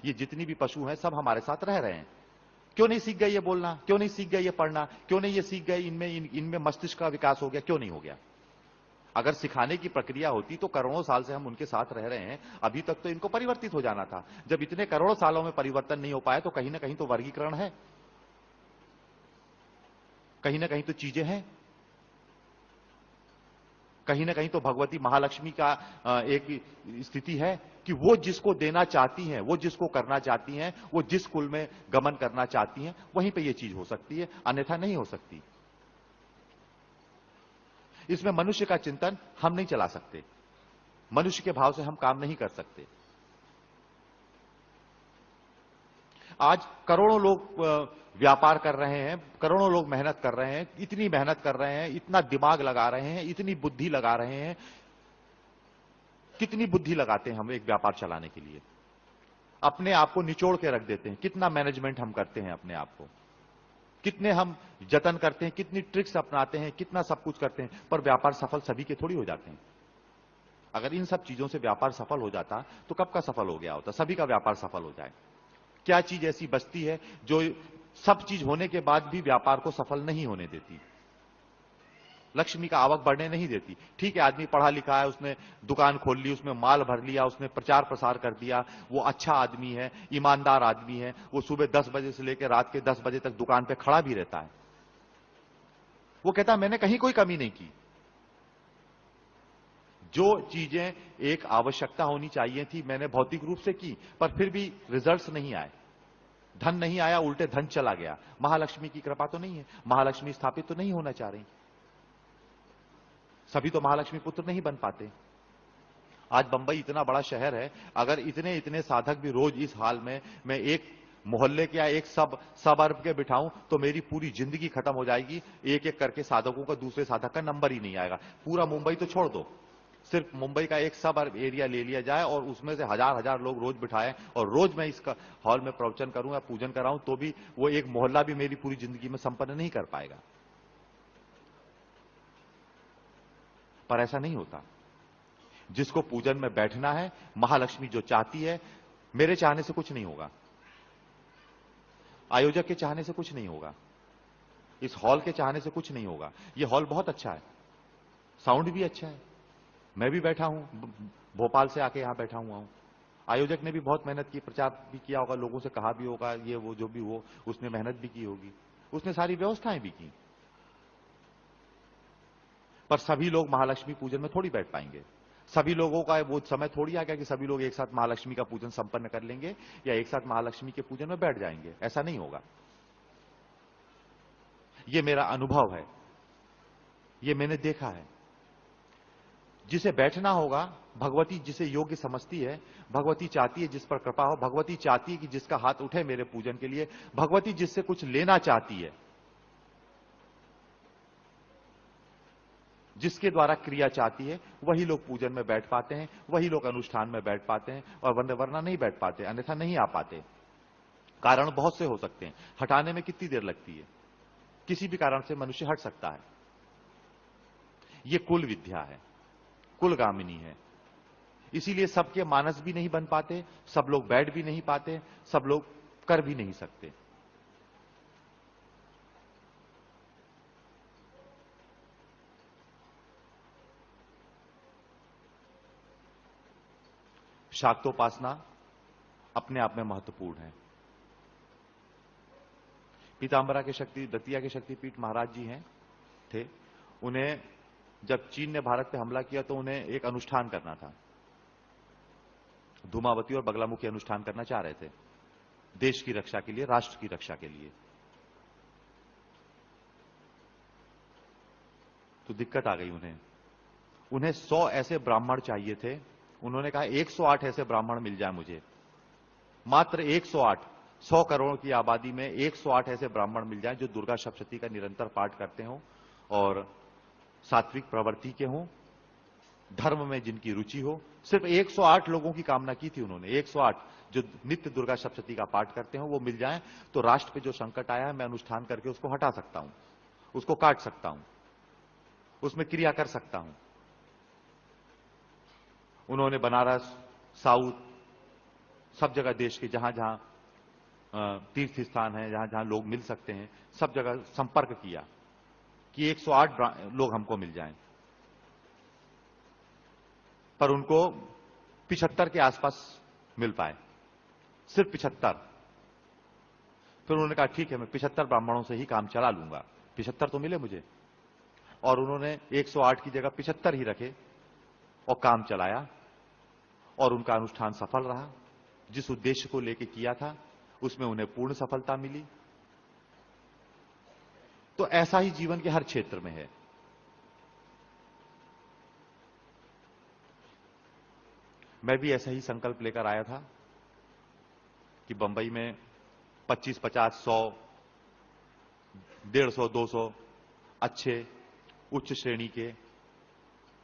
ये जितनी भी पशु हैं सब हमारे साथ रह रहे हैं। क्यों नहीं सीख गए ये बोलना, क्यों नहीं सीख गए ये पढ़ना, क्यों नहीं ये सीख गए इनमें मस्तिष्क का विकास हो गया, क्यों नहीं हो गया? अगर सिखाने की प्रक्रिया होती तो करोड़ों साल से हम उनके साथ रह रहे हैं, अभी तक तो इनको परिवर्तित हो जाना था। जब इतने करोड़ों सालों में परिवर्तन नहीं हो पाया तो कहीं ना कहीं तो वर्गीकरण है, कहीं ना कहीं तो चीजें हैं, कहीं ना कहीं तो भगवती महालक्ष्मी का एक स्थिति है कि वो जिसको देना चाहती हैं, वो जिसको करना चाहती हैं, वो जिस कुल में गमन करना चाहती हैं, वहीं पे ये चीज हो सकती है, अन्यथा नहीं हो सकती। इसमें मनुष्य का चिंतन हम नहीं चला सकते, मनुष्य के भाव से हम काम नहीं कर सकते। आज करोड़ों लोग व्यापार कर रहे हैं, करोड़ों लोग मेहनत कर रहे हैं, इतनी मेहनत कर रहे हैं, इतना दिमाग लगा रहे हैं, इतनी बुद्धि लगा रहे हैं। कितनी बुद्धि लगाते हैं हम एक व्यापार चलाने के लिए? अपने आप को निचोड़ के रख देते हैं। कितना मैनेजमेंट हम करते हैं अपने आप को, कितने हम जतन करते हैं, कितनी ट्रिक्स अपनाते हैं, कितना सब कुछ करते हैं, पर व्यापार सफल सभी के थोड़ी हो जाते हैं। अगर इन सब चीजों से व्यापार सफल हो जाता तो कब का सफल हो गया होता, सभी का व्यापार सफल हो जाए। क्या चीज ऐसी बचती है जो सब चीज होने के बाद भी व्यापार को सफल नहीं होने देती, लक्ष्मी का आवक बढ़ने नहीं देती? ठीक है, आदमी पढ़ा लिखा है, उसने दुकान खोल ली, उसमें माल भर लिया, उसने प्रचार प्रसार कर दिया, वो अच्छा आदमी है, ईमानदार आदमी है, वो सुबह 10 बजे से लेकर रात के 10 बजे तक दुकान पे खड़ा भी रहता है। वो कहता है मैंने कहीं कोई कमी नहीं की। जो चीजें एक आवश्यकता होनी चाहिए थी मैंने भौतिक रूप से की, पर फिर भी रिजल्ट्स नहीं आए, धन नहीं आया, उल्टे धन चला गया। महालक्ष्मी की कृपा तो नहीं है, महालक्ष्मी स्थापित तो नहीं होना चाह रही, सभी तो महालक्ष्मी पुत्र नहीं बन पाते। आज बंबई इतना बड़ा शहर है, अगर इतने इतने साधक भी रोज इस हाल में मैं एक मोहल्ले के या एक सब अर्ब के बिठाऊं तो मेरी पूरी जिंदगी खत्म हो जाएगी। एक एक करके साधकों का दूसरे साधक का नंबर ही नहीं आएगा। पूरा मुंबई तो छोड़ दो, सिर्फ मुंबई का एक सब अर्ब एरिया ले लिया जाए और उसमें से हजार हजार लोग रोज बिठाए और रोज मैं इसका हॉल में प्रवचन करूं या पूजन कराऊं तो भी वो एक मोहल्ला भी मेरी पूरी जिंदगी में संपन्न नहीं कर पाएगा। पर ऐसा नहीं होता। जिसको पूजन में बैठना है, महालक्ष्मी जो चाहती है, मेरे चाहने से कुछ नहीं होगा, आयोजक के चाहने से कुछ नहीं होगा, इस हॉल के चाहने से कुछ नहीं होगा। यह हॉल बहुत अच्छा है, साउंड भी अच्छा है, मैं भी बैठा हूं, भोपाल से आके यहां बैठा हुआ हूं। आयोजक ने भी बहुत मेहनत की, प्रचार भी किया होगा, लोगों से कहा भी होगा, ये वो जो भी हो, उसने मेहनत भी की होगी, उसने सारी व्यवस्थाएं भी की। पर सभी लोग महालक्ष्मी पूजन में थोड़ी बैठ पाएंगे, सभी लोगों का वो समय थोड़ी आ गया कि सभी लोग एक साथ महालक्ष्मी का पूजन संपन्न कर लेंगे या एक साथ महालक्ष्मी के पूजन में बैठ जाएंगे। ऐसा नहीं होगा। ये मेरा अनुभव है, ये मैंने देखा है। जिसे बैठना होगा, भगवती जिसे योग्य समझती है, भगवती चाहती है जिस पर कृपा हो, भगवती चाहती है कि जिसका हाथ उठे मेरे पूजन के लिए, भगवती जिससे कुछ लेना चाहती है, जिसके द्वारा क्रिया चाहती है, वही लोग पूजन में बैठ पाते हैं, वही लोग अनुष्ठान में बैठ पाते हैं, और वरना नहीं बैठ पाते, अन्यथा नहीं आ पाते। कारण बहुत से हो सकते हैं, हटाने में कितनी देर लगती है, किसी भी कारण से मनुष्य हट सकता है। यह कुल विद्या है, कुलगामिनी है, इसीलिए सबके मानस भी नहीं बन पाते, सब लोग बैठ भी नहीं पाते, सब लोग कर भी नहीं सकते। शाक्तोपासना अपने आप में महत्वपूर्ण है। पीतांबरा के शक्ति, दतिया के शक्तिपीठ महाराज जी हैं थे, उन्हें जब चीन ने भारत पे हमला किया तो उन्हें एक अनुष्ठान करना था, धूमावती और बगलामुखी अनुष्ठान करना चाह रहे थे, देश की रक्षा के लिए, राष्ट्र की रक्षा के लिए। तो दिक्कत आ गई उन्हें 100 ऐसे ब्राह्मण चाहिए थे। उन्होंने कहा 108 ऐसे ब्राह्मण मिल जाए मुझे, मात्र 108, 100 करोड़ की आबादी में 108 ऐसे ब्राह्मण मिल जाएं जो दुर्गा सप्तशती का निरंतर पाठ करते हों और सात्विक प्रवृत्ति के हों, धर्म में जिनकी रुचि हो। सिर्फ 108 लोगों की कामना की थी उन्होंने, 108 जो नित्य दुर्गा सप्तशती का पाठ करते हो वो मिल जाएं तो राष्ट्र पे जो संकट आया है मैं अनुष्ठान करके उसको हटा सकता हूं, उसको काट सकता हूं, उसमें क्रिया कर सकता हूं। उन्होंने बनारस, साउथ, सब जगह देश के जहां जहां तीर्थ स्थान है, जहां जहां लोग मिल सकते हैं, सब जगह संपर्क किया कि 108 लोग हमको मिल जाएं, पर उनको 75 के आसपास मिल पाए, सिर्फ 75। फिर उन्होंने कहा ठीक है, मैं 75 ब्राह्मणों से ही काम चला लूंगा। 75 तो मिले मुझे, और उन्होंने 108 की जगह 75 ही रखे और काम चलाया, और उनका अनुष्ठान सफल रहा। जिस उद्देश्य को लेकर किया था उसमें उन्हें पूर्ण सफलता मिली। तो ऐसा ही जीवन के हर क्षेत्र में है। मैं भी ऐसा ही संकल्प लेकर आया था कि बंबई में 25, 50, 100, 150, 200 अच्छे उच्च श्रेणी के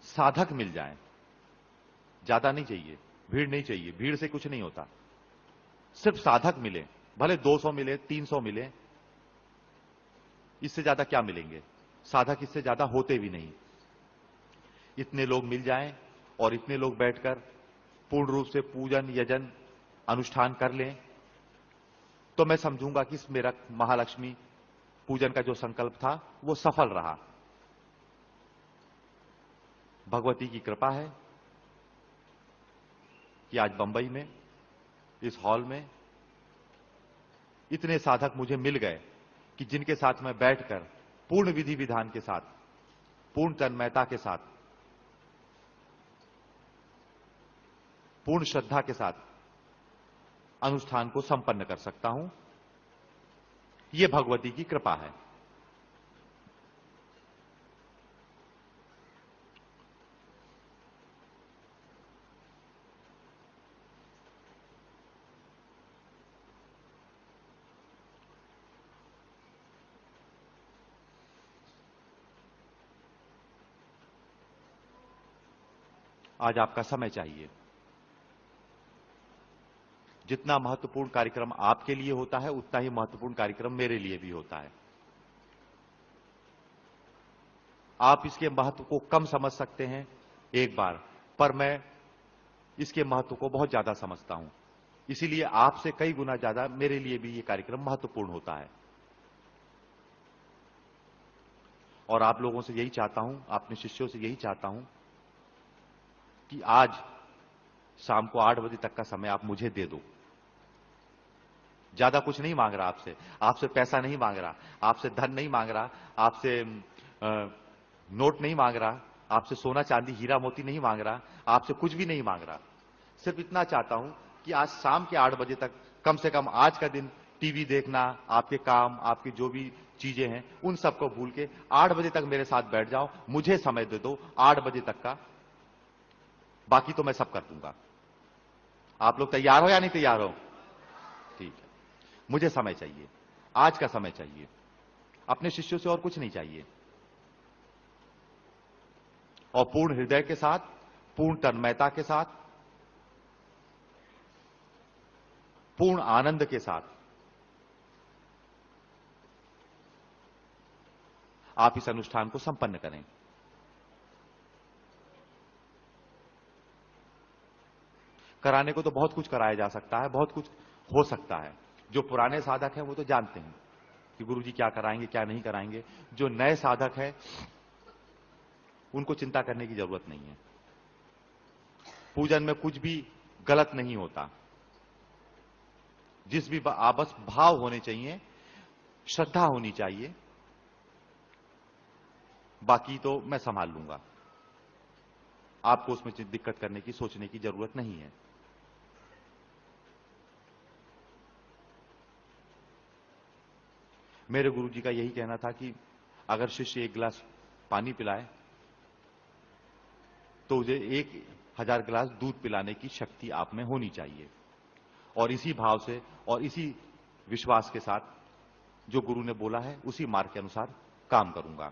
साधक मिल जाएं। ज्यादा नहीं चाहिए, भीड़ नहीं चाहिए, भीड़ से कुछ नहीं होता। सिर्फ साधक मिले, भले 200 मिले, 300 मिले, इससे ज्यादा क्या मिलेंगे? साधक इससे ज्यादा होते भी नहीं। इतने लोग मिल जाएं और इतने लोग बैठकर पूर्ण रूप से पूजन, यजन, अनुष्ठान कर लें, तो मैं समझूंगा कि इस मेरा महालक्ष्मी पूजन का जो संकल्प था वो सफल रहा। भगवती की कृपा है कि आज बंबई में इस हॉल में इतने साधक मुझे मिल गए कि जिनके साथ मैं बैठकर पूर्ण विधि विधान के साथ, पूर्ण तन्मयता के साथ, पूर्ण श्रद्धा के साथ अनुष्ठान को संपन्न कर सकता हूं। यह भगवती की कृपा है। आज आपका समय चाहिए। जितना महत्वपूर्ण कार्यक्रम आपके लिए होता है, उतना ही महत्वपूर्ण कार्यक्रम मेरे लिए भी होता है। आप इसके महत्व को कम समझ सकते हैं एक बार, पर मैं इसके महत्व को बहुत ज्यादा समझता हूं। इसीलिए आपसे कई गुना ज्यादा मेरे लिए भी यह कार्यक्रम महत्वपूर्ण होता है। और आप लोगों से यही चाहता हूं, अपने शिष्यों से यही चाहता हूं कि आज शाम को 8 बजे तक का समय आप मुझे दे दो। ज्यादा कुछ नहीं मांग रहा आपसे, आपसे पैसा नहीं मांग रहा, आपसे धन नहीं मांग रहा, आपसे नोट नहीं मांग रहा, आपसे सोना चांदी हीरा मोती नहीं मांग रहा, आपसे कुछ भी नहीं मांग रहा। सिर्फ इतना चाहता हूं कि आज शाम के 8 बजे तक कम से कम आज का दिन टीवी देखना, आपके काम, आपकी जो भी चीजें हैं, उन सबको भूल के 8 बजे तक मेरे साथ बैठ जाओ। मुझे समय दे दो 8 बजे तक का, बाकी तो मैं सब कर दूंगा। आप लोग तैयार हो या नहीं तैयार हो? ठीक है। मुझे समय चाहिए, आज का समय चाहिए। अपने शिष्यों से और कुछ नहीं चाहिए। और पूर्ण हृदय के साथ, पूर्ण तन्मयता के साथ, पूर्ण आनंद के साथ आप इस अनुष्ठान को संपन्न करें। कराने को तो बहुत कुछ कराया जा सकता है, बहुत कुछ हो सकता है। जो पुराने साधक हैं वो तो जानते हैं कि गुरुजी क्या कराएंगे, क्या नहीं कराएंगे। जो नए साधक हैं उनको चिंता करने की जरूरत नहीं है। पूजन में कुछ भी गलत नहीं होता। जिस भी आपस भाव होने चाहिए, श्रद्धा होनी चाहिए, बाकी तो मैं संभाल लूंगा। आपको उसमें दिक्कत करने की, सोचने की जरूरत नहीं है। मेरे गुरुजी का यही कहना था कि अगर शिष्य 1 गिलास पानी पिलाए तो उसे 1000 गिलास दूध पिलाने की शक्ति आप में होनी चाहिए। और इसी भाव से और इसी विश्वास के साथ जो गुरु ने बोला है उसी मार्ग के अनुसार काम करूंगा।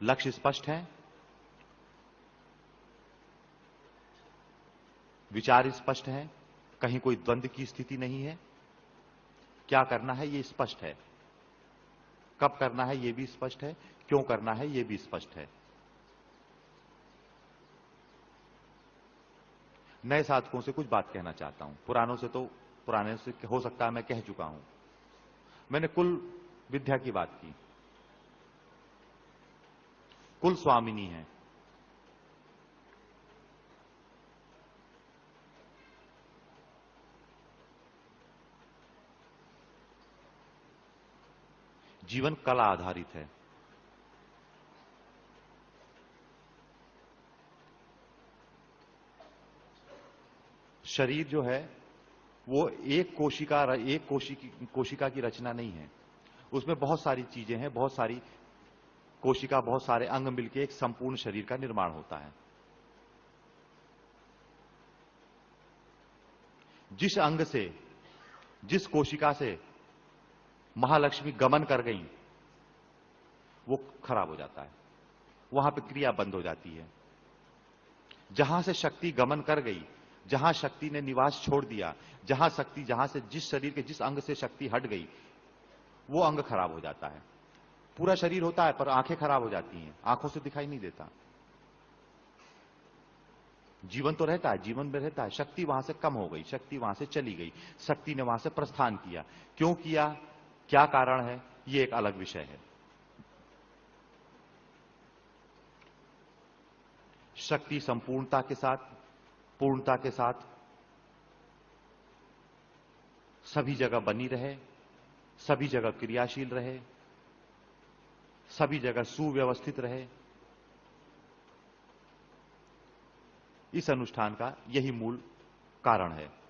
लक्ष्य स्पष्ट है, विचार स्पष्ट है, कहीं कोई द्वंद्व की स्थिति नहीं है। क्या करना है ये स्पष्ट है, कब करना है ये भी स्पष्ट है, क्यों करना है ये भी स्पष्ट है। नए साधकों से कुछ बात कहना चाहता हूं। पुराने से हो सकता है मैं कह चुका हूं। मैंने कुल विद्या की बात की। कुल स्वामिनी है। जीवन कला आधारित है। शरीर जो है वो एक कोशिका की रचना नहीं है। उसमें बहुत सारी चीजें हैं, बहुत सारी कोशिका, बहुत सारे अंग मिलकर एक संपूर्ण शरीर का निर्माण होता है। जिस अंग से, जिस कोशिका से महालक्ष्मी गमन कर गई, वो खराब हो जाता है, वहां पे क्रिया बंद हो जाती है। जहां से शक्ति गमन कर गई, जहां शक्ति ने निवास छोड़ दिया, जहां से जिस शरीर के जिस अंग से शक्ति हट गई, वो अंग खराब हो जाता है। पूरा शरीर होता है पर आंखें खराब हो जाती हैं, आंखों से दिखाई नहीं देता। जीवन तो रहता है, जीवन में रहता है, शक्ति वहां से कम हो गई, शक्ति वहां से चली गई, शक्ति ने वहां से प्रस्थान किया। क्यों किया, क्या कारण है, ये एक अलग विषय है। शक्ति संपूर्णता के साथ, पूर्णता के साथ सभी जगह बनी रहे, सभी जगह क्रियाशील रहे, सभी जगह सुव्यवस्थित रहे। इस अनुष्ठान का यही मूल कारण है।